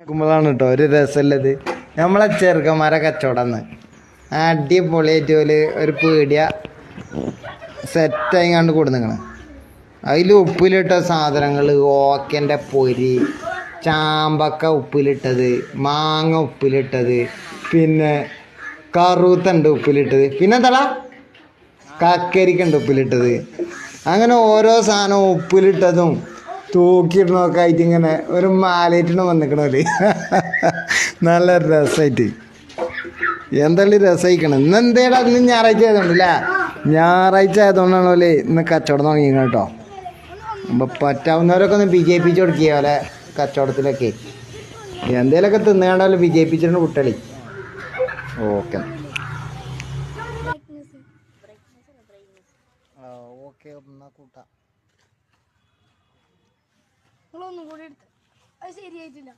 ാണ് കേട്ടോ ഒരു രസമുള്ളത് നമ്മളെ ചെറുക്കന്മാരെ കച്ചവടന്ന് അടിപൊളിയായിട്ട് ഒരു പീടിയ സെറ്റായി കണ്ട് കൊടുന്നിക്കണ്. അതിൽ ഉപ്പിലിട്ട സാധനങ്ങൾ ഓക്കൻ്റെ പൊരി, ചാമ്പക്ക ഉപ്പിലിട്ടത്, മാങ്ങ ഉപ്പിലിട്ടത്, പിന്നെ കറുത്തുണ്ട് ഉപ്പിലിട്ടത്, പിന്നെ എന്താ കക്കരിക്കുണ്ട് ഉപ്പിലിട്ടത്. അങ്ങനെ ഓരോ സാധനവും ഉപ്പിലിട്ടതും തൂക്കിയിടണമൊക്കെ ആയിട്ട് ഇങ്ങനെ ഒരു മാലയിട്ടിന് വന്നിക്കണല്ലേ. നല്ല രസമായിട്ട് എന്തായാലും രസമായിക്കണം. ഇന്ന് എന്തേടാ ഇന്ന് ഞായറാഴ്ച ആയതുകൊണ്ടല്ലേ, ഞായറാഴ്ച ആയതുകൊണ്ടാണല്ലേ ഇന്ന് കച്ചവടം തുടങ്ങിയത് കേട്ടോ. അപ്പം പറ്റാവുന്നവരൊക്കെ ഒന്ന് വിജയിപ്പിച്ച് കൊടുക്കുക പോലെ കച്ചവടത്തിലൊക്കെ എന്തേലൊക്കെ തിന്നുകണ്ടാലും വിജയിപ്പിച്ചിട്ട് കുട്ടളി. ഓക്കെ ഓക്കെ എന്നാൽ കൂട്ടാം. ഒന്നും കൂടി എടുത്ത് അത് ശരിയായിട്ടില്ല.